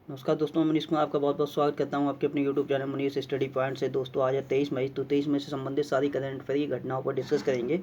नमस्कार दोस्तों, मनीष कुमार आपका बहुत बहुत स्वागत करता हूं आपके अपने YouTube channel Manish study point से। दोस्तों आज है 23 मई। तो 23 मई से संबंधित सारी करंट अफेयर की घटनाओं पर डिस्कस करेंगे।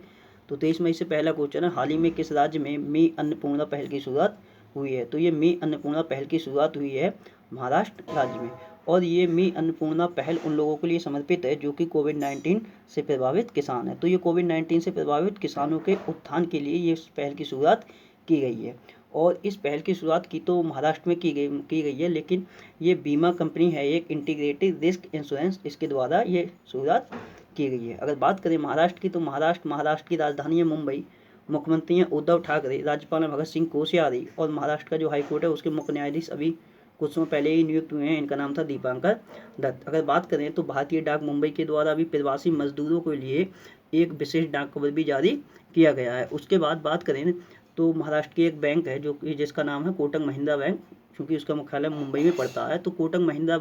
तो 23 मई से पहला क्वेश्चन है, हाल ही में किस राज्य में मी अन्नपूर्णा पहल की शुरुआत हुई है? तो ये मी अन्नपूर्णा पहल की शुरुआत हुई है महाराष्ट्र राज्य में। और ये मी अन्नपूर्णा पहल उन लोगों के लिए समर्पित है जो कि कोविड-19 से प्रभावित किसान है। तो ये कोविड-19 से प्रभावित किसानों के उत्थान के लिए ये पहल की शुरुआत की गई है। और इस पहल की शुरुआत की तो महाराष्ट्र में की गई है, लेकिन ये बीमा कंपनी है एक इंटीग्रेटेड रिस्क इंश्योरेंस, इसके द्वारा ये शुरुआत की गई है। अगर बात करें महाराष्ट्र की, तो महाराष्ट्र की राजधानी है मुंबई। मुख्यमंत्री हैं उद्धव ठाकरे, राज्यपाल हैं भगत सिंह कोश्यारी, और महाराष्ट्र का जो हाईकोर्ट है उसके मुख्य न्यायाधीश अभी कुछ समय पहले ही नियुक्त हुए हैं। इनका नाम था दीपांकर दत्त। अगर बात करें तो भारतीय डाक मुंबई के द्वारा अभी प्रवासी मजदूरों के लिए एक विशेष डाक कवर भी जारी किया गया है। उसके बाद बात करें तो महाराष्ट्र की एक बैंक है जो कि जिसका नाम है कोटक महिंद्रा बैंक, क्योंकि उसका मुख्यालय मुंबई में पड़ता है। तो कोटक महिंद्रा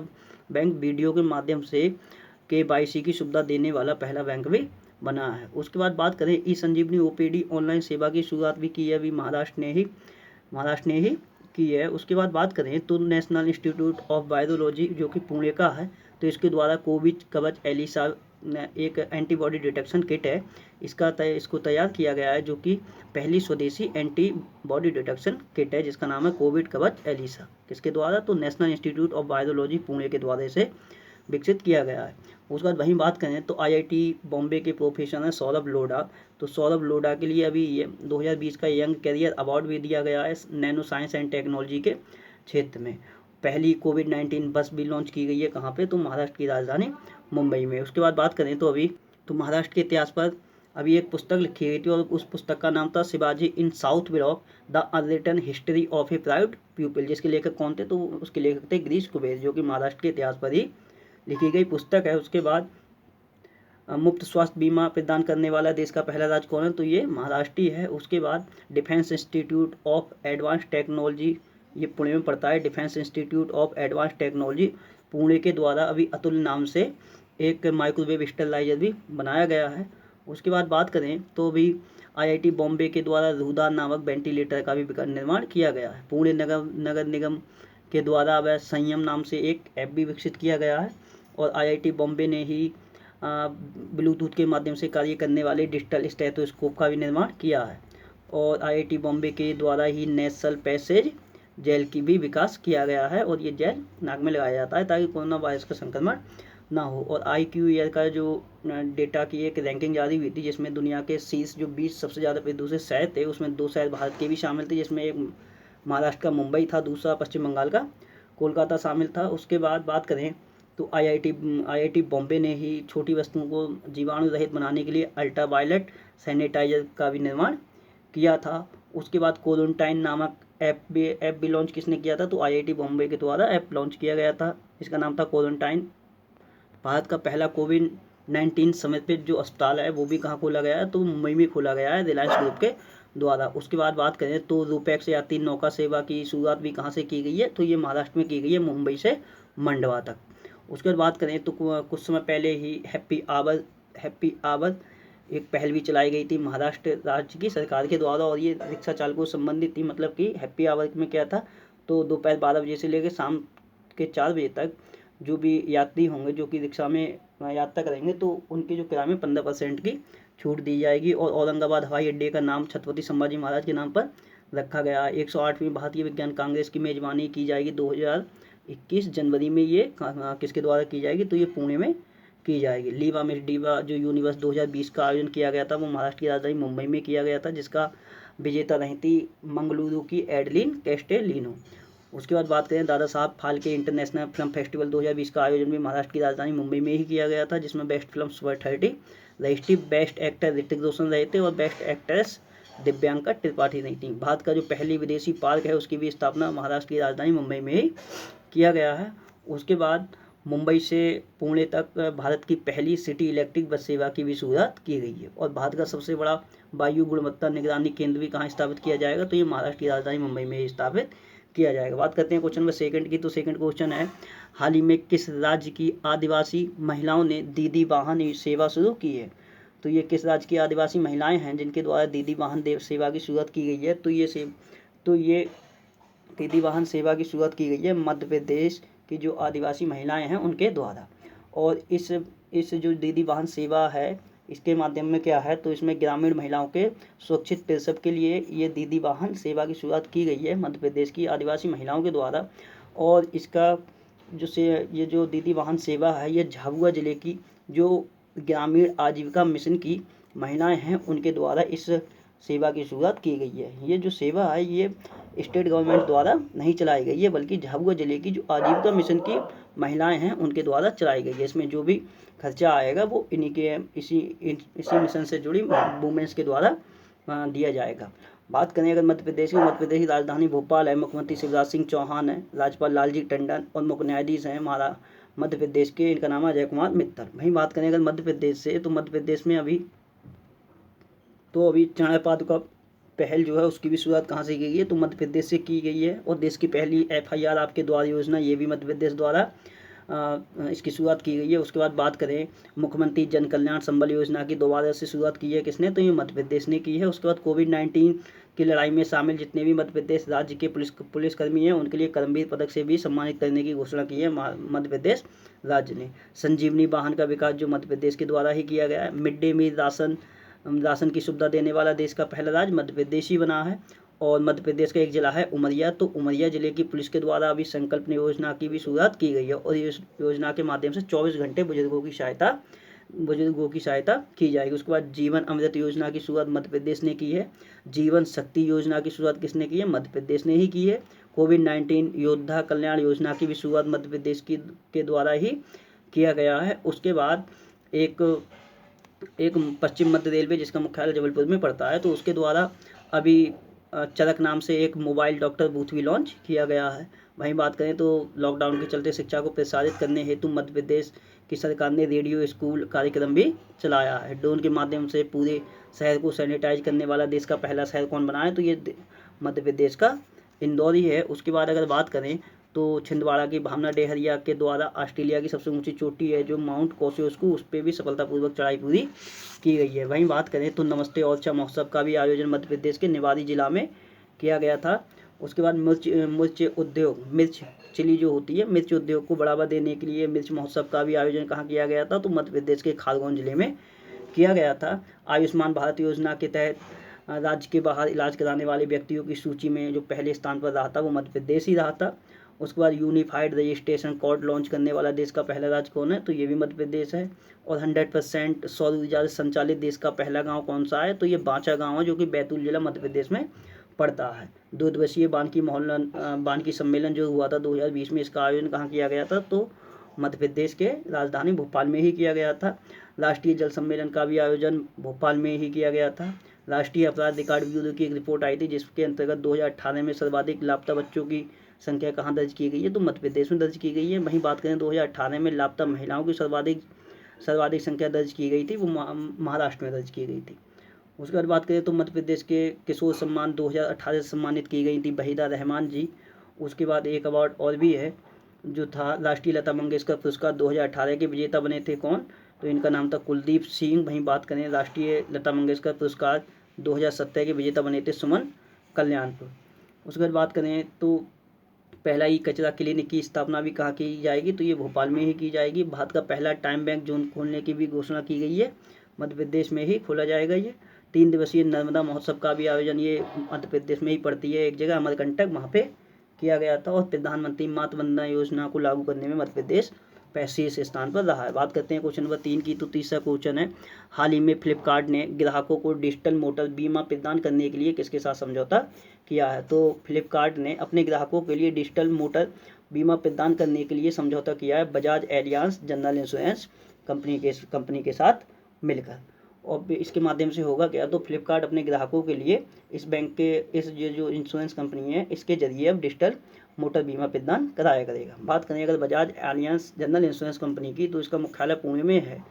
बैंक वीडियो के माध्यम से KYC की सुविधा देने वाला पहला बैंक भी बना है। उसके बाद बात करें ई संजीवनी OPD ऑनलाइन सेवा की शुरुआत भी की है अभी महाराष्ट्र ने ही की है। उसके बाद बात करें तो नेशनल इंस्टीट्यूट ऑफ वायरोलॉजी जो कि पुणे का है, तो इसके द्वारा कोविड कवच एलिसा एक एंटीबॉडी डिटेक्शन किट है, इसको तैयार किया गया है, जो कि पहली स्वदेशी एंटीबॉडी डिटेक्शन किट है जिसका नाम है कोविड कवच एलिसा। किसके द्वारा? तो national institute of virology Pune के द्वारा इसे विकसित किया गया है। उसके बाद वहीं बात करें तो IIT बॉम्बे के प्रोफेसर हैं सौरभ लोढ़ा। तो सौरभ लोढ़ा के लिए अभी ये 2020 का यंग कैरियर अवार्ड भी दिया गया है नैनो साइंस एंड टेक्नोलॉजी के क्षेत्र में। पहली कोविड-19 बस भी लॉन्च की गई है कहाँ पे? तो महाराष्ट्र की राजधानी मुंबई में। उसके बाद बात करें तो अभी तो महाराष्ट्र के इतिहास पर अभी एक पुस्तक लिखी गई थी, और उस पुस्तक का नाम था Shivaji in South Block the unwritten history of a pride people. जिसके लेखक कौन थे? तो उसके लेखक थे गिरीश कुबेर, जो कि महाराष्ट्र के इतिहास पर ही लिखी गई पुस्तक है। उसके बाद मुफ्त स्वास्थ्य बीमा प्रदान करने वाला देश का पहला राज्य कौन है? तो ये महाराष्ट्र ही है। उसके बाद defence institute of advance technology, ये पुणे में पड़ता है। Defence institute of advance technology Pune के द्वारा अभी अतुल नाम से एक माइक्रोवेव स्टेरिलाइजर भी बनाया गया है। उसके बाद बात करें तो भी IIT बॉम्बे के द्वारा रुदान नामक वेंटिलेटर का भी निर्माण किया गया है। पुणे नगर निगम के द्वारा अब संयम नाम से एक ऐप भी विकसित किया गया है। और IIT बॉम्बे ने ही ब्लूटूथ के माध्यम से कार्य करने वाले डिजिटल स्टेथोस्कोप का भी निर्माण किया है। और IIT बॉम्बे के द्वारा ही नेसल पैसेज जेल की भी विकास किया गया है, और ये जेल नाक में लगाया जाता है ताकि कोरोना वायरस का संक्रमण ना हो। और IQ ईयर का जो डेटा की एक रैंकिंग जारी हुई थी, जिसमें दुनिया के शीर्ष जो 20 सबसे ज़्यादा प्रदूषित शहर थे, उसमें 2 शहर भारत के भी शामिल थे, जिसमें एक महाराष्ट्र का मुंबई था, दूसरा पश्चिम बंगाल का कोलकाता शामिल था। उसके बाद बात करें तो IIT बॉम्बे ने ही छोटी वस्तुओं को जीवाणु रहित बनाने के लिए अल्ट्रावायलेट सैनिटाइजर का भी निर्माण किया था। उसके बाद क्वारंटाइन नामक ऐप भी लॉन्च किसने किया था? तो IIT बॉम्बे के द्वारा ऐप लॉन्च किया गया था, इसका नाम था क्वारंटाइन। भारत का पहला कोविड-19 समर्पित जो अस्पताल है वो भी कहाँ खोला गया है? तो मुंबई में खोला गया है रिलायंस ग्रुप के द्वारा। उसके बाद बात करें तो रूपैक्स यात्री नौका सेवा की शुरुआत भी कहाँ से की गई है? तो ये महाराष्ट्र में की गई है, मुंबई से मंडवा तक। उसके बाद बात करें तो कुछ समय पहले ही हैप्पी आवर एक पहल भी चलाई गई थी महाराष्ट्र राज्य की सरकार के द्वारा, और ये रिक्शा चालकों से संबंधित थी। मतलब कि हैप्पी आवर में क्या था? तो दोपहर 12 बजे से लेकर शाम के 4 बजे तक जो भी यात्री होंगे जो कि रिक्शा में यात्रा करेंगे, तो उनके जो किराए में 15% की छूट दी जाएगी। और औरंगाबाद हवाई अड्डे का नाम छत्रपति संभाजी महाराज के नाम पर रखा गया है। 108वीं भारतीय विज्ञान कांग्रेस की मेजबानी की जाएगी 2021 जनवरी में। ये किसके द्वारा की जाएगी? तो ये पुणे में की जाएगी। लीवा मिस डीवा जो यूनिवर्स 2020 का आयोजन किया गया था, वो महाराष्ट्र की राजधानी मुंबई में किया गया था, जिसका विजेता रही थी मंगलुरु की एडलिन कैस्टेलिनो। उसके बाद बात करें Dada Saheb Phalke international film festival 2020 का आयोजन भी महाराष्ट्र की राजधानी मुंबई में ही किया गया था, जिसमें बेस्ट फिल्म सुपर 30 रही। बेस्ट एक्टर ऋतिक रोशन रहे थे, और बेस्ट एक्ट्रेस दिव्यांका त्रिपाठी रही थी। भारत का जो पहली विदेशी पार्क है उसकी भी स्थापना महाराष्ट्र की राजधानी मुंबई में ही किया गया है। उसके बाद मुंबई से पुणे तक भारत की पहली सिटी इलेक्ट्रिक बस सेवा की भी शुरुआत की गई है। और भारत का सबसे बड़ा वायु गुणवत्ता निगरानी केंद्र भी कहाँ स्थापित किया जाएगा? तो ये महाराष्ट्र की राजधानी मुंबई में ही स्थापित किया जाएगा। बात करते हैं क्वेश्चन नंबर सेकंड की। तो सेकंड क्वेश्चन है, हाल ही में किस राज्य की आदिवासी महिलाओं ने दीदी वाहन सेवा शुरू की है? तो ये किस राज्य की आदिवासी महिलाएं हैं जिनके द्वारा दीदी वाहन सेवा की शुरुआत की गई है? तो ये दीदी वाहन सेवा की शुरुआत की गई है मध्य प्रदेश की जो आदिवासी महिलाएं हैं उनके द्वारा। और इस जो दीदी वाहन सेवा है इसके माध्यम में क्या है, तो इसमें ग्रामीण महिलाओं के सुरक्षित प्रसव के लिए ये दीदी वाहन सेवा की शुरुआत की गई है मध्य प्रदेश की आदिवासी महिलाओं के द्वारा। और इसका ये जो दीदी वाहन सेवा है ये झाबुआ जिले की जो ग्रामीण आजीविका मिशन की महिलाएं हैं उनके द्वारा इस सेवा की शुरुआत की गई है। ये जो सेवा है ये स्टेट गवर्नमेंट द्वारा नहीं चलाई गई है, बल्कि झाबुआ जिले की जो आजीविका मिशन की महिलाएं हैं उनके द्वारा चलाई गई है। इसमें जो भी खर्चा आएगा वो इन्हीं के इसी मिशन से जुड़ी वुमेन्स के द्वारा दिया जाएगा। बात करें अगर मध्य प्रदेश की राजधानी भोपाल है, मुख्यमंत्री शिवराज सिंह चौहान है, राज्यपाल लालजी टंडन और मुख्य न्यायाधीश हैं हमारा मध्य प्रदेश के, इनका नाम है अजय कुमार मित्तल। वहीं बात करें अगर मध्य प्रदेश से, तो मध्य प्रदेश में अभी चाणक्य पादुका पहल जो है उसकी भी शुरुआत कहाँ से की गई है, तो मध्य प्रदेश से की गई है। और देश की पहली FIR आपके द्वार योजना ये भी मध्य प्रदेश द्वारा इसकी शुरुआत की गई है। उसके बाद बात करें मुख्यमंत्री जन कल्याण संबल योजना की दोबारा से शुरुआत की है किसने, तो ये मध्य प्रदेश ने की है। उसके बाद कोविड-19 की लड़ाई में शामिल जितने भी मध्य प्रदेश राज्य के पुलिसकर्मी हैं उनके लिए कर्मवीर पदक से भी सम्मानित करने की घोषणा की है मध्य प्रदेश राज्य ने। संजीवनी वाहन का विकास जो मध्य प्रदेश के द्वारा ही किया गया है। मिड डे मील राशन की सुविधा देने वाला देश का पहला राज्य मध्य प्रदेश ही बना है। और मध्य प्रदेश का एक जिला है उमरिया, तो उमरिया जिले की पुलिस के द्वारा अभी संकल्प योजना की भी शुरुआत की गई है। और इस योजना के माध्यम से 24 घंटे बुजुर्गों की सहायता की जाएगी। उसके बाद जीवन अमृत योजना की शुरुआत मध्य प्रदेश ने की है। जीवन शक्ति योजना की शुरुआत किसने की है, मध्य प्रदेश ने ही की है। कोविड-19 योद्धा कल्याण योजना की भी शुरुआत मध्य प्रदेश के द्वारा ही किया गया है। उसके बाद एक पश्चिम मध्य रेलवे जिसका मुख्यालय जबलपुर में पड़ता है, तो उसके द्वारा अभी चरक नाम से एक मोबाइल डॉक्टर बूथ भी लॉन्च किया गया है। वहीं बात करें तो लॉकडाउन के चलते शिक्षा को प्रसारित करने हेतु मध्य प्रदेश की सरकार ने रेडियो स्कूल कार्यक्रम भी चलाया है। ड्रोन के माध्यम से पूरे शहर को सैनिटाइज करने वाला देश का पहला शहर कौन बना है, तो ये मध्य प्रदेश का इंदौर ही है। उसके बाद अगर बात करें तो छिंदवाड़ा की भावना डेहरिया के द्वारा ऑस्ट्रेलिया की सबसे ऊंची चोटी है जो माउंट कोसियोस्कू, उस पर भी सफलतापूर्वक चढ़ाई पूरी की गई है। वहीं बात करें तो नमस्ते ओरछा महोत्सव का भी आयोजन मध्य प्रदेश के निवाड़ी जिला में किया गया था। उसके बाद मिर्च चिली जो होती है, मिर्च उद्योग को बढ़ावा देने के लिए मिर्च महोत्सव का भी आयोजन कहाँ किया गया था, तो मध्य प्रदेश के खारगोन जिले में किया गया था। आयुष्मान भारत योजना के तहत राज्य के बाहर इलाज कराने वाले व्यक्तियों की सूची में जो पहले स्थान पर रहा था वो मध्य प्रदेश ही रहा था। उसके बाद यूनिफाइड रजिस्ट्रेशन कोड लॉन्च करने वाला देश का पहला राज्य कौन है, तो ये भी मध्य प्रदेश है। और 100% सौर ऊर्जा से संचालित देश का पहला गांव कौन सा है, तो ये बांचा गांव है जो कि बैतूल जिला मध्य प्रदेश में पड़ता है। 2 दिवसीय बानकी सम्मेलन जो हुआ था 2020 में, इसका आयोजन कहाँ किया गया था, तो मध्य प्रदेश के राजधानी भोपाल में ही किया गया था। राष्ट्रीय जल सम्मेलन का भी आयोजन भोपाल में ही किया गया था। राष्ट्रीय अपराध रिकॉर्ड ब्यूरो की एक रिपोर्ट आई थी जिसके अंतर्गत 2018 में सर्वाधिक लापता बच्चों की संख्या कहाँ दर्ज की गई है, तो मध्य प्रदेश में दर्ज की गई है। वहीं बात करें 2018 में लापता महिलाओं की सर्वाधिक संख्या दर्ज की गई थी, वो महाराष्ट्र में दर्ज की गई थी। उसके बाद बात करें तो मध्य प्रदेश के किशोर सम्मान 2018 से सम्मानित की गई थी वहीदा रहमान जी। उसके बाद एक अवार्ड और भी है जो था राष्ट्रीय लता मंगेशकर पुरस्कार 2018 के विजेता बने थे कौन, तो इनका नाम था कुलदीप सिंह। वहीं बात करें राष्ट्रीय लता मंगेशकर पुरस्कार 2017 के विजेता बने थे सुमन कल्याणपुर। उसके बाद बात करें तो पहला ई कचरा क्लिनिक की स्थापना भी कहाँ की जाएगी, तो ये भोपाल में ही की जाएगी। भारत का पहला टाइम बैंक जोन खोलने की भी घोषणा की गई है, मध्य प्रदेश में ही खोला जाएगा। ये 3 दिवसीय नर्मदा महोत्सव का भी आयोजन ये मध्य प्रदेश में ही पड़ती है एक जगह अमरकंटक, वहाँ पे किया गया था। और प्रधानमंत्री मातृ वंदना योजना को लागू करने में मध्य प्रदेश 35 स्थान पर रहा है। बात करते हैं क्वेश्चन नंबर 3 की, तो तीसरा क्वेश्चन है हाल ही में फ्लिपकार्ट ने ग्राहकों को डिजिटल मोटर बीमा प्रदान करने के लिए किसके साथ समझौता किया है, तो फ्लिपकार्ट ने अपने ग्राहकों के लिए डिजिटल मोटर बीमा प्रदान करने के लिए समझौता किया है Bajaj Alliance general insurance company के साथ मिलकर। और इसके माध्यम से होगा क्या, तो फ्लिपकार्ट अपने ग्राहकों के लिए इस बैंक के इस जो इंश्योरेंस कंपनी है इसके जरिए अब डिजिटल मोटर बीमा प्रदान कराया करेगा। बात करें अगर Bajaj Alliance general insurance company की, तो इसका मुख्यालय पुणे में है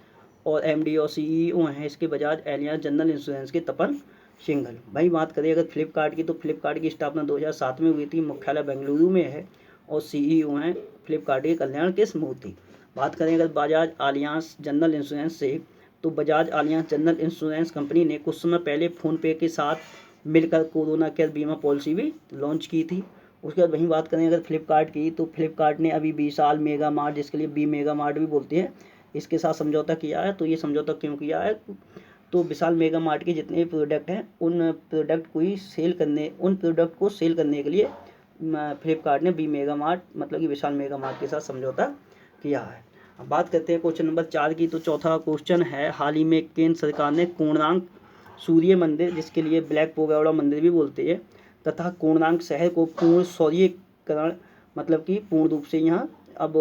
और MD और CEO हैं इसके बजाज एलियांस जनरल इंश्योरेंस के तपन सिंघल। भाई बात करें अगर फ्लिपकार्ट की, तो फ्लिपकार्ट की स्थापना 2007 में हुई थी, मुख्यालय बेंगलुरु में है और CEO हैं फ्लिपकार्ट के कल्याण कृष्णमूर्ति। बात करें अगर बजाज एलियांस जनरल इंश्योरेंस से, तो Bajaj Alliance general insurance company ने कुछ समय पहले फ़ोनपे के साथ मिलकर कोरोना केयर बीमा पॉलिसी भी लॉन्च की थी। उसके बाद वहीं बात करें अगर फ्लिपकार्ट की, तो फ्लिपकार्ट ने अभी विशाल मेगा मार्ट, जिसके लिए बी मेगा मार्ट भी बोलते हैं, इसके साथ समझौता किया है। तो ये समझौता क्यों किया है, तो विशाल मेगा मार्ट के जितने प्रोडक्ट हैं उन प्रोडक्ट को सेल करने के लिए फ्लिपकार्ट ने बी मेगा मार्ट मतलब कि विशाल मेगा मार्ट के साथ समझौता किया है। अब बात करते हैं क्वेश्चन नंबर 4 की। तो चौथा क्वेश्चन है, हाल ही में केंद्र सरकार ने कोणार्क सूर्य मंदिर, जिसके लिए ब्लैक पैगोडा मंदिर भी बोलते हैं, तथा कोणार्क शहर को पूर्ण सौर्यीकरण मतलब कि पूर्ण रूप से यहाँ अब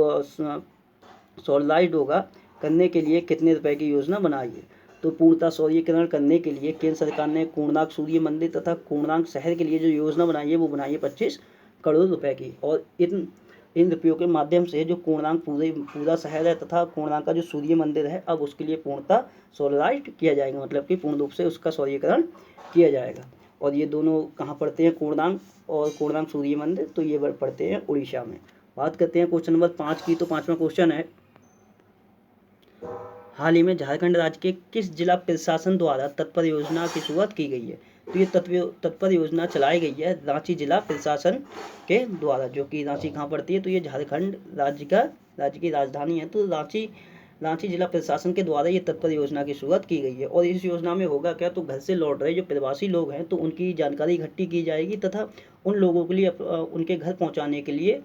सोलराइज्ड होगा करने के लिए कितने रुपए की योजना बनाई है। तो पूर्णतः सौर्यीकरण करने के लिए केंद्र सरकार ने कोणार्क सूर्य मंदिर तथा कोणार्क शहर के लिए जो योजना बनाई है वो बनाई है 25 करोड़ रुपए की। और इन रुपयों के माध्यम से जो कोणार्क पूरा शहर है तथा कोणार्क का जो सूर्य मंदिर है अब उसके लिए पूर्णतः सोलराइज्ड किया जाएगा, मतलब कि पूर्ण रूप से उसका सौर्यीकरण किया जाएगा। और ये दोनों कहाँ पड़ते हैं, कोणार्क और कोणार्क सूर्य मंदिर, तो ये पड़ते हैं उड़ीसा में। बात करते हैं क्वेश्चन नंबर 5 की। तो 5वां क्वेश्चन है, हाल ही में झारखंड राज्य के किस जिला प्रशासन द्वारा तत्पर योजना की शुरुआत की गई है। तो ये तत्पर योजना चलाई गई है रांची जिला प्रशासन के द्वारा, जो कि रांची कहाँ पड़ती है, तो ये झारखंड राज्य की राजधानी है। तो रांची जिला प्रशासन के द्वारा ये तत्पर योजना की शुरुआत की गई है। और इस योजना में होगा क्या, तो घर से लौट रहे जो प्रवासी लोग हैं तो उनकी जानकारी इकट्ठी की जाएगी तथा उन लोगों के लिए उनके घर पहुंचाने के लिए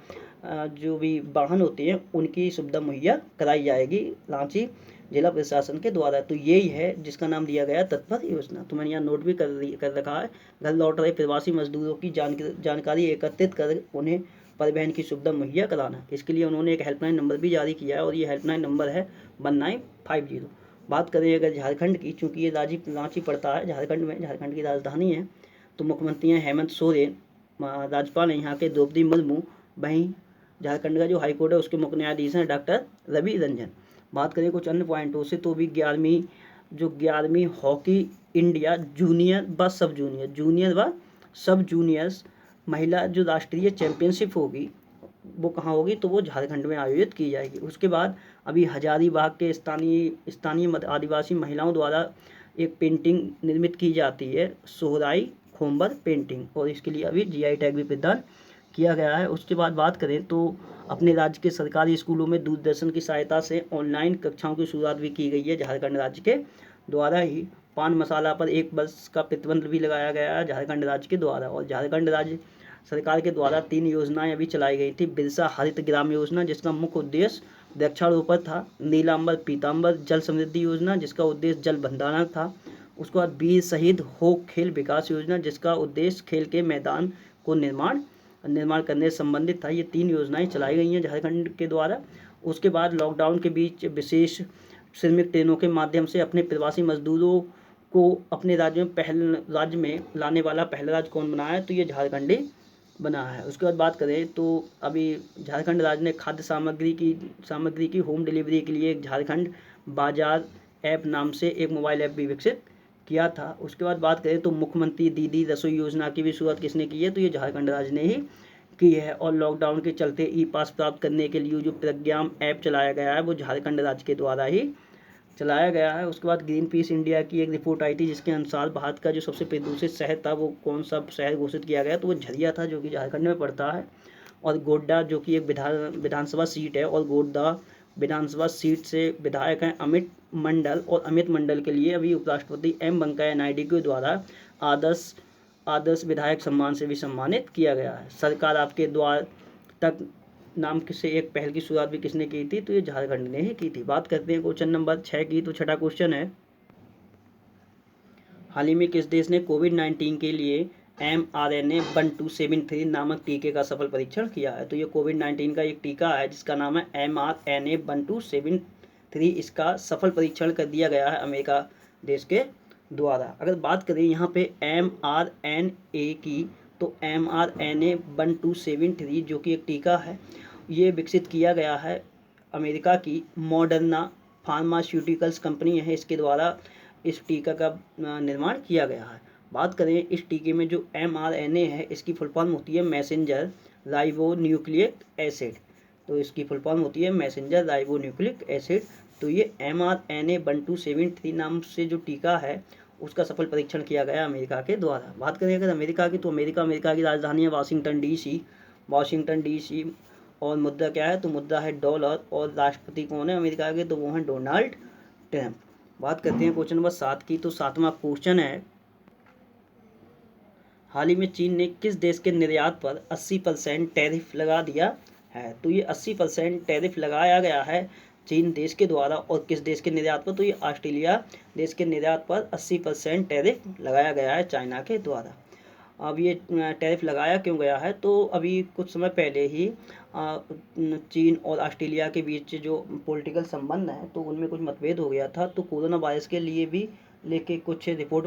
जो भी वाहन होते हैं उनकी सुविधा मुहैया कराई जाएगी रांची जिला प्रशासन के द्वारा। तो यही है जिसका नाम दिया गया तत्पर योजना। तो मैंने यहाँ नोट भी कर रखा है, घर लौट रहे प्रवासी मजदूरों की जानकारी एकत्रित कर उन्हें परिवहन की सुविधा मुहैया कराना। इसके लिए उन्होंने एक हेल्पलाइन नंबर भी जारी किया है और ये हेल्पलाइन नंबर है 1950। बात करें अगर झारखंड की, चूँकि ये रांची पड़ता है झारखंड में, झारखंड की राजधानी है, तो मुख्यमंत्री हैं हेमंत सोरेन, राज्यपाल हैं यहाँ के द्रौपदी मुर्मू, वहीं झारखंड का जो हाईकोर्ट है उसके मुख्य न्यायाधीश हैं डॉक्टर रवि रंजन। बात करें कुछ अन्य पॉइंटों से, तो भी 11वीं हॉकी इंडिया जूनियर व सब जूनियर्स महिला जो राष्ट्रीय चैंपियनशिप होगी वो कहाँ होगी, तो वो झारखंड में आयोजित की जाएगी। उसके बाद अभी हजारीबाग के स्थानीय आदिवासी महिलाओं द्वारा एक पेंटिंग निर्मित की जाती है, सोहराई खोम्बर पेंटिंग, और इसके लिए अभी GI टैग भी प्रदान किया गया है। उसके बाद बात करें तो अपने राज्य के सरकारी स्कूलों में दूरदर्शन की सहायता से ऑनलाइन कक्षाओं की शुरुआत भी की गई है झारखंड राज्य के द्वारा ही। पान मसाला पर 1 वर्ष का प्रतिबंध भी लगाया गया है झारखंड राज्य के द्वारा। और झारखंड राज्य सरकार के द्वारा 3 योजनाएं अभी चलाई गई थी। बिरसा हरित ग्राम योजना, जिसका मुख्य उद्देश्य वृक्षारोपण था। नीलांबर पीताम्बर जल समृद्धि योजना, जिसका उद्देश्य जल भंडारण था। उसके बाद वीर शहीद हो खेल विकास योजना, जिसका उद्देश्य खेल के मैदान को निर्माण करने से संबंधित था। ये 3 योजनाएं चलाई गई हैं झारखंड के द्वारा। उसके बाद लॉकडाउन के बीच विशेष श्रमिक ट्रेनों के माध्यम से अपने प्रवासी मजदूरों को अपने राज्य में लाने वाला पहला राज्य कौन बना है, तो ये झारखंड ही बना है। उसके बाद बात करें तो अभी झारखंड राज्य ने खाद्य सामग्री की होम डिलीवरी के लिए एक झारखंड बाजार ऐप नाम से एक मोबाइल ऐप भी विकसित किया था। उसके बाद बात करें तो मुख्यमंत्री दीदी रसोई योजना की भी शुरुआत किसने की है, तो ये झारखंड राज्य ने ही की है। और लॉकडाउन के चलते ई-पास प्राप्त करने के लिए जो प्रज्ञाम ऐप चलाया गया है वो झारखंड राज्य के द्वारा ही चलाया गया है। उसके बाद ग्रीन पीस इंडिया की एक रिपोर्ट आई थी जिसके अनुसार भारत का जो सबसे प्रदूषित शहर था वो कौन सा शहर घोषित किया गया, तो वो झरिया था जो कि झारखंड में पड़ता है। और गोड्डा जो कि एक विधानसभा सीट है, और गोड्डा विधानसभा सीट से विधायक हैं अमित मंडल के लिए अभी उपराष्ट्रपति M वेंकैया नायडू के द्वारा आदर्श विधायक सम्मान से भी सम्मानित किया गया है। सरकार आपके द्वार तक नाम से एक पहल की शुरुआत भी किसने की थी, तो ये झारखंड ने ही की थी। बात करते हैं क्वेश्चन नंबर 6 की। तो छठा क्वेश्चन है, हाल ही में किस देश ने कोविड-19 के लिए mRNA 1273 नामक टीके का सफल परीक्षण किया है। तो ये कोविड-19 का एक टीका है जिसका नाम है mRNA 1273। इसका सफल परीक्षण कर दिया गया है अमेरिका देश के द्वारा। अगर बात करें यहाँ पे mRNA की, तो mRNA 1273 जो कि एक टीका है, ये विकसित किया गया है अमेरिका की मॉडर्ना फार्मास्यूटिकल्स कंपनी है, इसके द्वारा इस टीका का निर्माण किया गया है। बात करें इस टीके में जो mRNA है इसकी फुल फॉर्म होती है मैसेंजर राइबोन्यूक्लिक एसिड। तो इसकी फुल फॉर्म होती है मैसेंजर राइबोन्यूक्लिक एसिड। तो ये mRNA 1273 नाम से जो टीका है उसका सफल परीक्षण किया गया अमेरिका के द्वारा। बात करें अगर अमेरिका की, तो अमेरिका की राजधानी है वाशिंगटन DC। Washington DC। और मुद्रा क्या है, तो मुद्रा है डॉलर। और राष्ट्रपति कौन है अमेरिका के, तो वो हैं डोनाल्ड ट्रंप। बात करते हैं क्वेश्चन नंबर 7 की। तो 7वां क्वेश्चन है, हाल ही में चीन ने किस देश के निर्यात पर 80% टैरिफ लगा दिया है। तो ये 80% टैरिफ लगाया गया है चीन देश के द्वारा। और किस देश के निर्यात पर, तो ये ऑस्ट्रेलिया देश के निर्यात पर 80% टैरिफ लगाया गया है चाइना के द्वारा। अब ये टैरिफ लगाया क्यों गया है, तो अभी कुछ समय पहले ही चीन और ऑस्ट्रेलिया के बीच जो पॉलिटिकल संबंध हैं तो उनमें कुछ मतभेद हो गया था। तो कोरोना वायरस के लिए भी लेके कुछ रिपोर्ट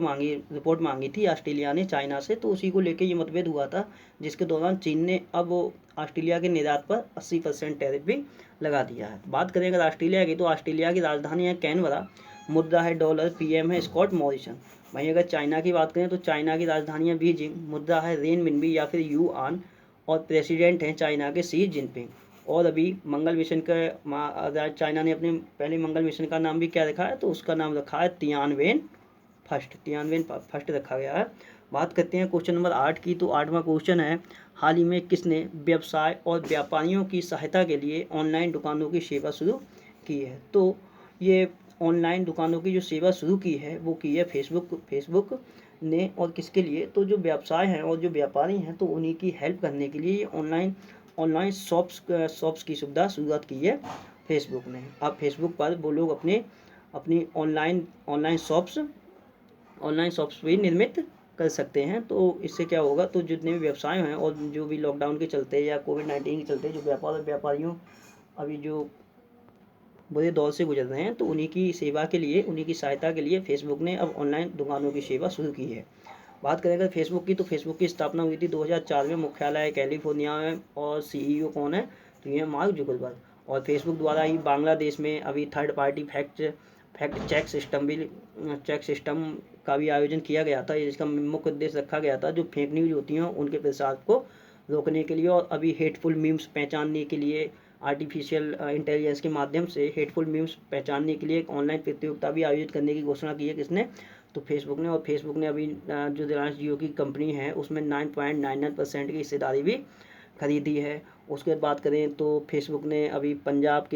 मांगी थी ऑस्ट्रेलिया ने चाइना से। तो उसी को लेके ये मतभेद हुआ था, जिसके दौरान चीन ने अब ऑस्ट्रेलिया के निर्यात पर 80% टैरिफ भी लगा दिया है। बात करें अगर ऑस्ट्रेलिया की, तो ऑस्ट्रेलिया की राजधानी है कैनबरा, मुद्रा है डॉलर, PM है स्कॉट मॉरिसन। वहीं अगर चाइना की बात करें, तो चाइना की राजधानी है बीजिंग, मुद्रा है रेनमिनबी या फिर युआन। और प्रेसिडेंट हैं चाइना के शी जिनपिंग। और अभी मंगल मिशन का चाइना ने अपने पहले मंगल मिशन का नाम भी क्या रखा है, तो उसका नाम रखा है तियानवेन फर्स्ट रखा गया है। बात करते हैं क्वेश्चन नंबर 8 की। तो 8वां क्वेश्चन है, हाल ही में किसने व्यवसाय और व्यापारियों की सहायता के लिए ऑनलाइन दुकानों की सेवा शुरू की है। तो ये ऑनलाइन दुकानों की जो सेवा शुरू की है वो की है फेसबुक ने। और किसके लिए, तो जो व्यवसाय हैं और जो व्यापारी हैं तो उन्हीं की हेल्प करने के लिए ये ऑनलाइन शॉप्स की सुविधा शुरुआत की है फेसबुक ने। अब फेसबुक पर वो लोग अपनी ऑनलाइन शॉप्स भी निर्मित कर सकते हैं। तो इससे क्या होगा, तो जितने भी व्यवसाय हैं और जो भी लॉकडाउन के चलते या कोविड-19 के चलते जो व्यापार और व्यापारियों अभी जो बुरे दौर से गुजर रहे हैं, तो उन्हीं की सेवा के लिए, उन्हीं की सहायता के लिए फेसबुक ने अब ऑनलाइन दुकानों की सेवा शुरू की है। बात करें अगर फेसबुक की, तो फेसबुक की स्थापना हुई थी 2004 में, मुख्यालय कैलिफोर्निया में। और CEO कौन है, तो ये मार्क जुकरबर्ग। और फेसबुक द्वारा ही बांग्लादेश में अभी third party fact check system का भी आयोजन किया गया था, जिसका मुख्य उद्देश्य रखा गया था जो फेक न्यूज़ होती हैं उनके प्रसार को रोकने के लिए। और अभी हेटफुल मीम्स पहचानने के लिए आर्टिफिशियल इंटेलिजेंस के माध्यम से हेटफुल मीम्स पहचानने के लिए एक ऑनलाइन प्रतियोगिता भी आयोजित करने की घोषणा की है किसने, तो फेसबुक ने। और फेसबुक ने अभी जो रिलायंस जियो की कंपनी है उसमें 9.99% की हिस्सेदारी भी खरीदी है। उसके बाद बात करें तो फेसबुक ने अभी पंजाब राज्य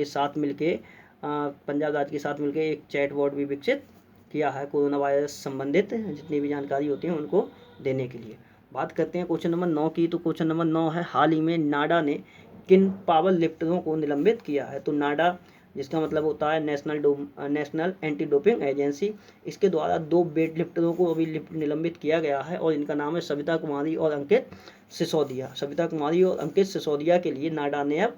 के साथ मिलकर एक चैट बॉट भी विकसित किया है कोरोना वायरस संबंधित जितनी भी जानकारी होती है उनको देने के लिए। बात करते हैं क्वेश्चन नंबर 9 की। तो क्वेश्चन नंबर 9 है, हाल ही में नाडा ने किन पावर लिफ्टरों को निलंबित किया है। तो नाडा जिसका मतलब होता है नेशनल एंटी डोपिंग एजेंसी, इसके द्वारा 2 वेट लिफ्टरों को अभी निलंबित किया गया है। और इनका नाम है सविता कुमारी और अंकित सिसोदिया के लिए नाडा ने अब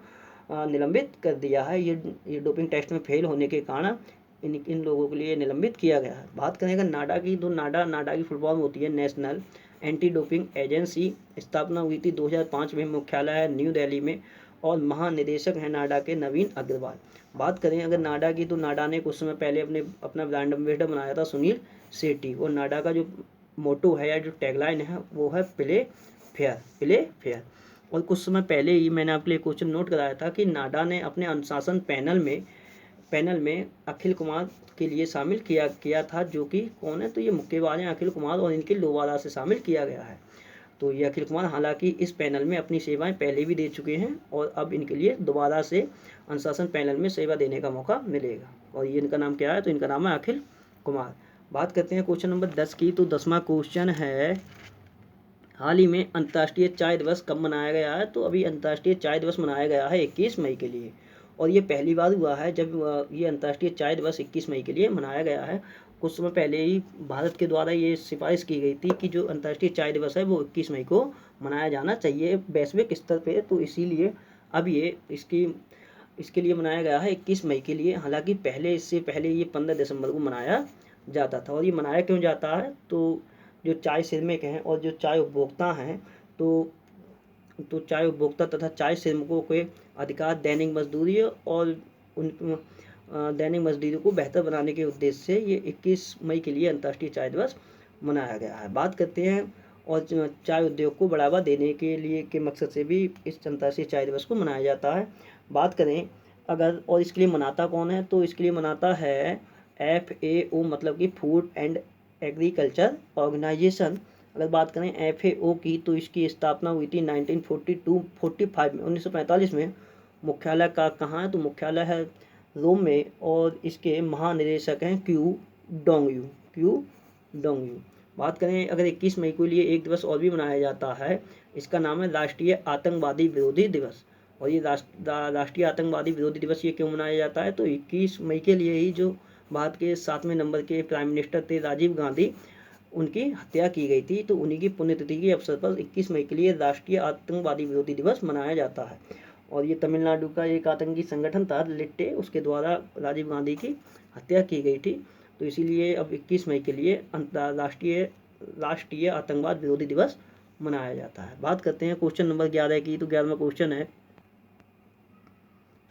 निलंबित कर दिया है। ये डोपिंग टेस्ट में फेल होने के कारण इन लोगों के लिए निलंबित किया गया है। बात करें अगर नाडा की, तो नाडा की फुल फॉर्म होती है नेशनल एंटी डोपिंग एजेंसी। स्थापना हुई थी 2005 में, मुख्यालय है न्यू दिल्ली में। और महानिदेशक हैं नाडा के नवीन अग्रवाल। बात करें अगर नाडा की, तो नाडा ने कुछ समय पहले अपना ब्रांड एम्बेसडर बनाया था सुनील शेट्टी। और नाडा का जो मोटो है या जो टैगलाइन है वो है प्ले फेयर। और कुछ समय पहले ही मैंने आपके लिए क्वेश्चन नोट कराया था कि नाडा ने अपने अनुशासन पैनल में अखिल कुमार के लिए शामिल किया था, जो कि कौन है, तो ये मुक्केबाज हैं अखिल कुमार। और इनके दोबारा से शामिल किया गया है। तो ये अखिल कुमार हालांकि इस पैनल में अपनी सेवाएं पहले भी दे चुके हैं और अब इनके लिए दोबारा से अनुशासन पैनल में सेवा देने का मौका मिलेगा। और ये इनका नाम क्या है, तो इनका नाम है अखिल कुमार। बात करते हैं क्वेश्चन नंबर 10 की। तो 10वां क्वेश्चन है, हाल ही में अंतर्राष्ट्रीय चाय दिवस कब मनाया गया है। तो अभी अंतर्राष्ट्रीय चाय दिवस मनाया गया है 21 मई के लिए। और ये पहली बार हुआ है जब ये अंतर्राष्ट्रीय चाय दिवस 21 मई के लिए मनाया गया है। कुछ समय पहले ही भारत के द्वारा ये सिफारिश की गई थी कि जो अंतर्राष्ट्रीय चाय दिवस है वो 21 मई को मनाया जाना चाहिए वैश्विक स्तर पे। तो इसीलिए अब ये इसके लिए मनाया गया है 21 मई के लिए। हालांकि इससे पहले ये 15 दिसंबर को मनाया जाता था। और ये मनाया क्यों जाता है, तो जो चाय श्रमिक हैं और जो चाय उपभोक्ता हैं, तो चाय उपभोक्ता तथा चाय श्रमिकों के अधिकार दैनिक मजदूरी और उन दैनिक मजदूरी को बेहतर बनाने के उद्देश्य से ये 21 मई के लिए अंतर्राष्ट्रीय चाय दिवस मनाया गया है। बात करते हैं और चाय उद्योग को बढ़ावा देने के लिए के मकसद से भी इस अंतर्राष्ट्रीय चाय दिवस को मनाया जाता है। बात करें अगर और इसके लिए मनाता कौन है, तो इसके लिए मनाता है FAO, मतलब कि फूड एंड एग्रीकल्चर ऑर्गेनाइजेशन। अगर बात करें FAO की तो इसकी स्थापना हुई थी 1945 में, 1945 में। मुख्यालय का कहाँ है, तो मुख्यालय है रोम में, और इसके महानिदेशक हैं क्यू डोंगयू। बात करें अगर 21 मई के लिए एक दिवस और भी मनाया जाता है, इसका नाम है राष्ट्रीय आतंकवादी विरोधी दिवस। और ये राष्ट्रीय आतंकवादी विरोधी दिवस ये क्यों मनाया जाता है, तो 21 मई के लिए ही जो भारत के 7वें नंबर के प्राइम मिनिस्टर थे राजीव गांधी, उनकी हत्या की गई थी, तो उन्हीं की पुण्यतिथि के अवसर पर 21 मई के लिए राष्ट्रीय आतंकवादी विरोधी दिवस मनाया जाता है। और ये तमिलनाडु का एक आतंकी संगठन था लिट्टे, उसके द्वारा राजीव गांधी की हत्या की गई थी, तो इसीलिए अब 21 मई के लिए राष्ट्रीय आतंकवाद विरोधी दिवस मनाया जाता है। बात करते हैं क्वेश्चन नंबर 11 की, तो 11वां क्वेश्चन है,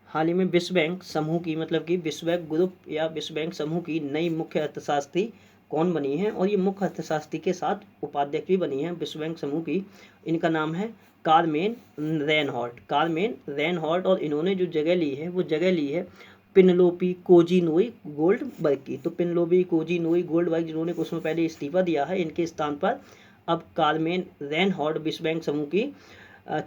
हाल ही में विश्व बैंक समूह की, मतलब कि विश्व बैंक ग्रुप या विश्व बैंक समूह की नई मुख्य अर्थशास्त्री कौन बनी है, और ये मुख्य अर्थशास्त्री के साथ उपाध्यक्ष भी बनी है विश्व बैंक समूह की। इनका नाम है कारमेन रेनहॉर्ट, और इन्होंने जो जगह ली है वो जगह ली है पिनलोपी कोजीनोई गोल्डबर्ग की। तो पिनलोपी कोजीनोई गोल्डबर्ग जिन्होंने कुछ समय पहले इस्तीफा दिया है, इनके स्थान पर अब कारमेन रेनहॉर्ट विश्व बैंक समूह की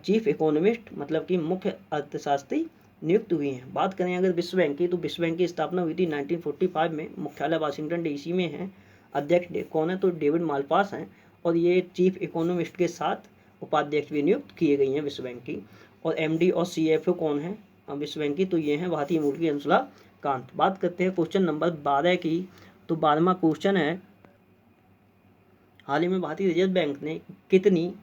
चीफ इकोनॉमिस्ट, मतलब कि मुख्य अर्थशास्त्री नियुक्त हुई हैं। बात करें अगर विश्व बैंक की, तो विश्व बैंक की स्थापना हुई थी 1945 में, मुख्यालय वाशिंगटन DC में है। अध्यक्ष कौन है, तो डेविड मालपास हैं, और ये चीफ इकोनॉमिस्ट के साथ उपाध्यक्ष भी नियुक्त किए गई हैं विश्व बैंक की। और MD और CFO कौन है विश्व बैंक की, तो ये हैं भारतीय मूल की अंशुला कांत। बात करते हैं क्वेश्चन नंबर 12 की, तो 12वां क्वेश्चन है, हाल ही में भारतीय रिजर्व बैंक ने कितनी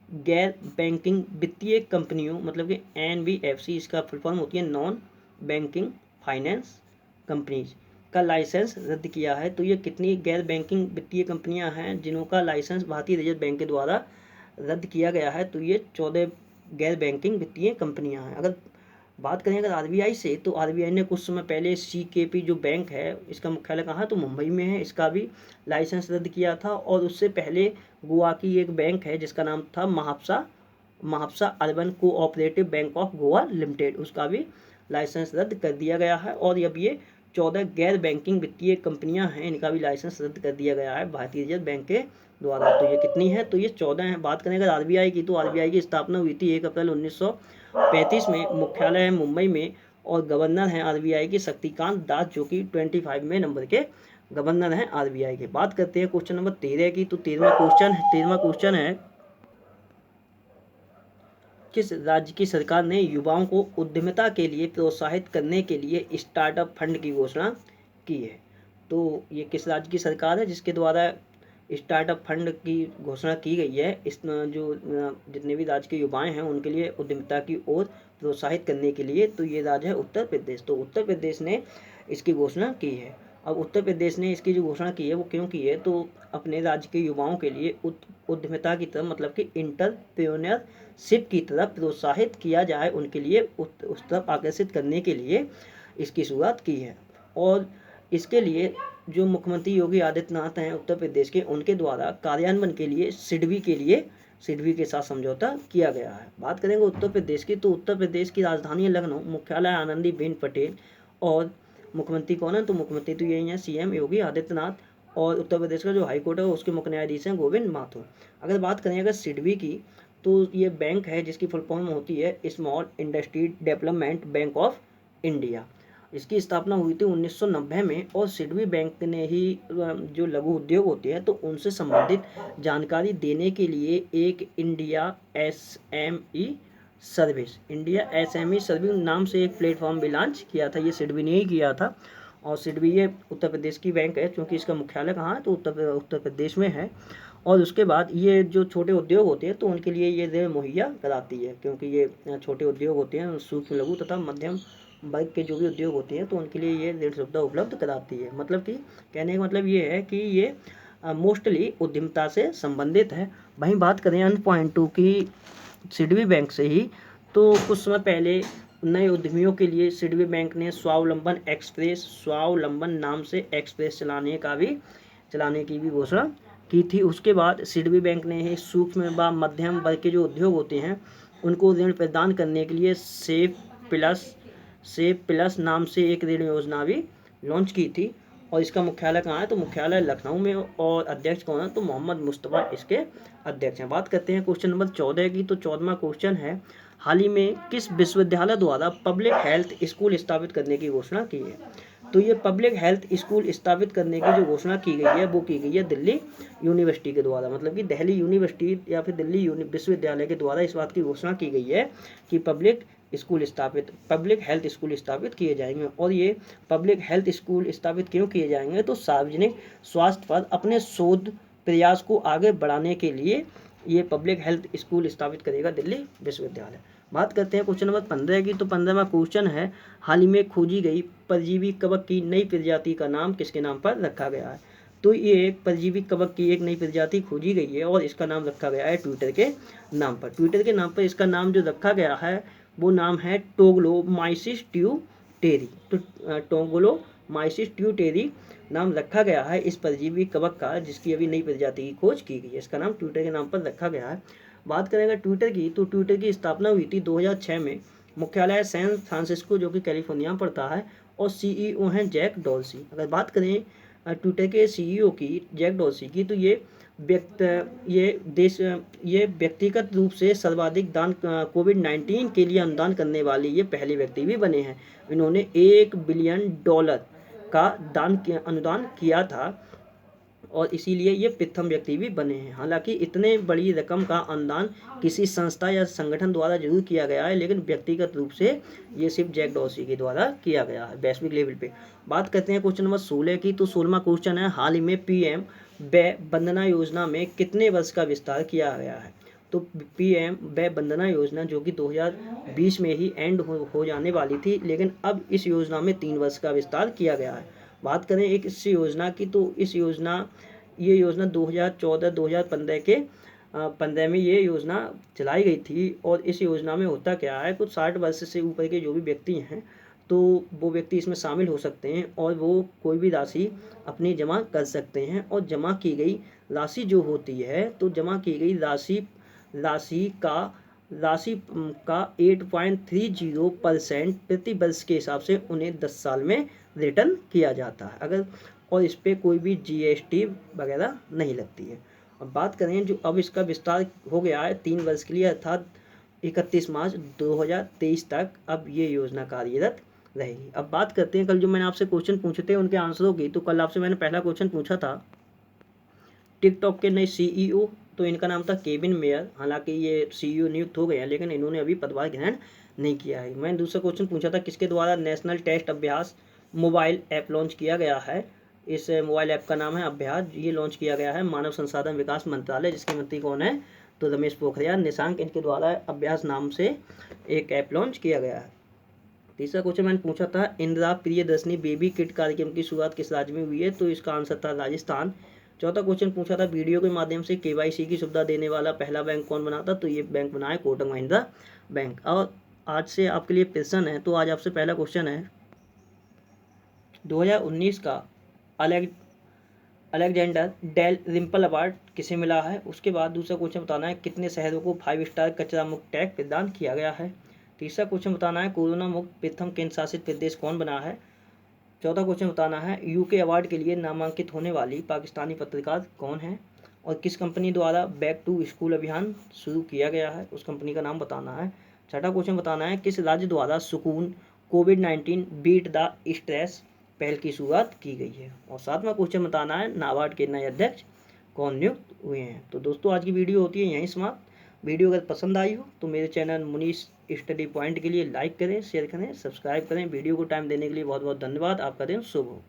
गैर बैंकिंग वित्तीय कंपनियों, मतलब कि NBFC, इसका फुल फॉर्म होती है नॉन बैंकिंग फाइनेंस कंपनीज, का लाइसेंस रद्द किया है। तो ये कितनी गैर बैंकिंग वित्तीय कंपनियां हैं जिनका लाइसेंस भारतीय रिजर्व बैंक के द्वारा रद्द किया गया है, तो ये 14 गैर बैंकिंग वित्तीय कंपनियां हैं। अगर बात करें अगर RBI से, तो RBI ने कुछ समय पहले CKP जो बैंक है, इसका मुख्यालय कहाँ है, तो मुंबई में है, इसका भी लाइसेंस रद्द किया था। और उससे पहले गोवा की एक बैंक है जिसका नाम था Mapusa urban cooperative bank of Goa limited, उसका भी लाइसेंस रद्द कर दिया गया है। और अब ये 14 गैर बैंकिंग वित्तीय कंपनियां हैं, इनका भी लाइसेंस रद्द कर दिया गया है भारतीय रिजर्व बैंक के द्वारा। तो ये कितनी है, तो ये 14 है। बात करें अगर RBI की, तो RBI की स्थापना हुई थी 1 अप्रैल 1935 में, मुख्यालय है मुंबई में, और गवर्नर हैं RBI के शक्तिकांत दास, जो कि 25वें नंबर के गवर्नर हैं RBI के। बात करते हैं क्वेश्चन नंबर 13 की, तो 13वां क्वेश्चन है, किस राज्य की सरकार ने युवाओं को उद्यमिता के लिए प्रोत्साहित करने के लिए स्टार्टअप फंड की घोषणा की है। तो ये किस राज्य की सरकार है जिसके द्वारा स्टार्टअप फंड की घोषणा की गई है, इस जो जितने भी राज्य के युवाएं हैं उनके लिए उद्यमिता की ओर प्रोत्साहित करने के लिए, तो ये राज्य है उत्तर प्रदेश। तो उत्तर प्रदेश ने इसकी घोषणा की है। अब उत्तर प्रदेश ने इसकी जो घोषणा की है वो क्यों की है, तो अपने राज्य के युवाओं के लिए उद्यमिता की तरफ, मतलब कि इंटरप्रेन्योरशिप की तरफ प्रोत्साहित किया जाए, उनके लिए उस तरफ आकर्षित करने के लिए इसकी शुरुआत की है। और इसके लिए जो मुख्यमंत्री योगी आदित्यनाथ हैं उत्तर प्रदेश के, उनके द्वारा कार्यान्वयन के लिए सिडबी के साथ समझौता किया गया है। बात करेंगे उत्तर प्रदेश की, तो उत्तर प्रदेश की राजधानी है लखनऊ, मुख्यालय आनंदीबेन पटेल, और मुख्यमंत्री कौन है, तो मुख्यमंत्री तो यही है CM योगी आदित्यनाथ, और उत्तर प्रदेश का जो हाईकोर्ट है उसके मुख्य न्यायाधीश हैं गोविंद माथुर। अगर बात करें अगर सिडबी की, तो ये बैंक है जिसकी फुल फॉर्म होती है small industry development bank of India. इसकी स्थापना हुई थी 1990 में, और सिडबी बैंक ने ही जो लघु उद्योग होते हैं तो उनसे संबंधित जानकारी देने के लिए एक इंडिया SME सर्विस नाम से एक प्लेटफॉर्म भी लॉन्च किया था, ये सिडबी ने ही किया था। और सिडबी ये उत्तर प्रदेश की बैंक है, क्योंकि इसका मुख्यालय कहाँ है, तो उत्तर प्रदेश में है। और उसके बाद ये जो छोटे उद्योग होते हैं तो उनके लिए ये ऋण मुहैया कराती है, क्योंकि ये छोटे उद्योग होते हैं, सूक्ष्म लघु तथा मध्यम वर्ग के जो भी उद्योग होते हैं तो उनके लिए ये ऋण सुविधा उपलब्ध कराती है। मतलब कि कहने का मतलब ये है कि ये मोस्टली उद्यमिता से संबंधित है। वहीं बात करें अन्य पॉइंट 2 की सिडबी बैंक से ही, तो कुछ समय पहले नए उद्यमियों के लिए सिडबी बैंक ने स्वावलंबन नाम से एक्सप्रेस चलाने की भी घोषणा की थी। उसके बाद सिडबी बैंक ने ही सूक्ष्म व मध्यम वर्ग के जो उद्योग होते हैं उनको ऋण प्रदान करने के लिए सेव प्लस नाम से एक ऋण योजना भी लॉन्च की थी। और इसका मुख्यालय कहाँ है, तो मुख्यालय लखनऊ में, और अध्यक्ष कौन है, तो मोहम्मद मुस्तफ़ा इसके अध्यक्ष हैं। बात करते हैं क्वेश्चन नंबर 14 की। तो 14वां क्वेश्चन है, हाल ही में किस विश्वविद्यालय द्वारा पब्लिक हेल्थ स्कूल स्थापित करने की घोषणा की है। तो ये पब्लिक हेल्थ स्कूल स्थापित करने की जो घोषणा की गई है वो की गई है दिल्ली यूनिवर्सिटी के द्वारा, मतलब कि दिल्ली यूनिवर्सिटी या फिर दिल्ली विश्वविद्यालय के द्वारा इस बात की घोषणा की गई है कि पब्लिक हेल्थ स्कूल स्थापित किए जाएंगे। और ये पब्लिक हेल्थ स्कूल स्थापित क्यों किए जाएंगे, तो सार्वजनिक स्वास्थ्य पर अपने शोध प्रयास को आगे बढ़ाने के लिए ये पब्लिक हेल्थ स्कूल स्थापित करेगा दिल्ली विश्वविद्यालय। बात करते हैं क्वेश्चन नंबर 15 की। तो 15वां क्वेश्चन है, हाल ही में खोजी गई परजीवी कवक की नई प्रजाति का नाम किसके नाम पर रखा गया है। तो ये एक परजीवी कवक की एक नई प्रजाति खोजी गई है और इसका नाम रखा गया है ट्विटर के नाम पर। ट्विटर के नाम पर इसका नाम जो रखा गया है वो नाम है टोग्लोमाइसिस ट्यूटेरी। तो टोग्लोमाइसिस ट्यूटेरी नाम रखा गया है इस परजीवी कवक का, जिसकी अभी नई प्रजाति की खोज की गई है। इसका नाम ट्विटर के नाम पर रखा गया है। बात करेंगे ट्विटर की, तो ट्विटर की स्थापना हुई थी 2006 में। मुख्यालय सैन फ्रांसिस्को जो कि कैलिफोर्निया में पड़ता है, और सीईओ हैं जैक डॉर्सी। अगर बात करें ट्विटर के सीईओ की, जैक डॉर्सी की, तो ये व्यक्तिगत रूप से सर्वाधिक दान कोविड-19 के लिए अनुदान करने वाले ये पहले व्यक्ति भी बने हैं। इन्होंने $1 बिलियन का अनुदान किया था और इसीलिए ये प्रथम व्यक्ति भी बने हैं। हालांकि इतने बड़ी रकम का अनुदान किसी संस्था या संगठन द्वारा जरूर किया गया है, लेकिन व्यक्तिगत रूप से ये सिर्फ जैक डॉर्सी के द्वारा किया गया है वैश्विक लेवल पे। बात करते हैं क्वेश्चन नंबर 16 की। तो 16वां क्वेश्चन है, हाल ही में पीएम वय वंदना योजना में कितने वर्ष का विस्तार किया गया है। तो पीएम वय वंदना योजना जो कि 2020 में ही एंड हो जाने वाली थी, लेकिन अब इस योजना में 3 वर्ष का विस्तार किया गया है। बात करें एक इस योजना की, तो ये योजना 2014-2015 के 15 में ये योजना चलाई गई थी। और इस योजना में होता क्या है, कुछ 60 वर्ष से ऊपर के जो भी व्यक्ति हैं तो वो व्यक्ति इसमें शामिल हो सकते हैं और वो कोई भी राशि अपनी जमा कर सकते हैं। और जमा की गई राशि जो होती है, तो जमा की गई राशि का 8.30% प्रति वर्ष के हिसाब से उन्हें 10 साल में रिटर्न किया जाता है, और इस पर कोई भी जीएसटी वगैरह नहीं लगती है। अब बात करें जो अब इसका विस्तार हो गया है 3 वर्ष के लिए, अर्थात 31 मार्च 2023 तक अब ये योजना कार्यरत रहेगी। अब बात करते हैं कल जो मैंने आपसे क्वेश्चन पूछे थे उनके आंसरों की। तो कल आपसे मैंने पहला क्वेश्चन पूछा था टिकटॉक के नए सीईओ, तो इनका नाम था केविन मेयर। हालांकि ये सीईओ नियुक्त हो गए हैं, लेकिन इन्होंने अभी पदभार ग्रहण नहीं किया है। मैंने दूसरा क्वेश्चन पूछा था किसके द्वारा नेशनल टेस्ट अभ्यास मोबाइल ऐप लॉन्च किया गया है। इस मोबाइल ऐप का नाम है अभ्यास। ये लॉन्च किया गया है मानव संसाधन विकास मंत्रालय, जिसके मंत्री कौन है, तो रमेश पोखरियाल निशंक, इनके द्वारा अभ्यास नाम से एक ऐप लॉन्च किया गया है। तीसरा क्वेश्चन मैंने पूछा था इंदिरा प्रियदर्शनी बेबी किट कार्यक्रम की शुरुआत किस राज्य में हुई है, तो इसका आंसर था राजस्थान। चौथा क्वेश्चन पूछा था वीडियो के माध्यम से केवाईसी की सुविधा देने वाला पहला बैंक कौन बना था, तो ये बैंक बना है कोटक महिंद्रा बैंक। और आज से आपके लिए प्रश्न है, तो आज आपसे पहला क्वेश्चन है 2019 का अलेक्जेंडर डेल रिम्पल अवार्ड किसे मिला है। उसके बाद दूसरा क्वेश्चन बताना है कितने शहरों को 5 स्टार कचरा मुक्त टैग प्रदान किया गया है। तीसरा क्वेश्चन बताना है कोरोना मुक्त प्रथम केंद्र शासित प्रदेश कौन बना है। चौथा क्वेश्चन बताना है यूके अवार्ड के लिए नामांकित होने वाली पाकिस्तानी पत्रकार कौन है, और किस कंपनी द्वारा बैक टू स्कूल अभियान शुरू किया गया है, उस कंपनी का नाम बताना है। छठा क्वेश्चन बताना है किस राज्य द्वारा सुकून कोविड-19 बीट द स्ट्रेस पहल की शुरुआत की गई है। और सातवां क्वेश्चन बताना है नाबार्ड के नए अध्यक्ष कौन नियुक्त हुए हैं। तो दोस्तों आज की वीडियो होती है यहीं समाप्त। वीडियो अगर पसंद आई हो तो मेरे चैनल मुनीष स्टडी पॉइंट के लिए लाइक करें, शेयर करें, सब्सक्राइब करें। वीडियो को टाइम देने के लिए बहुत बहुत धन्यवाद। आपका दिन शुभ हो।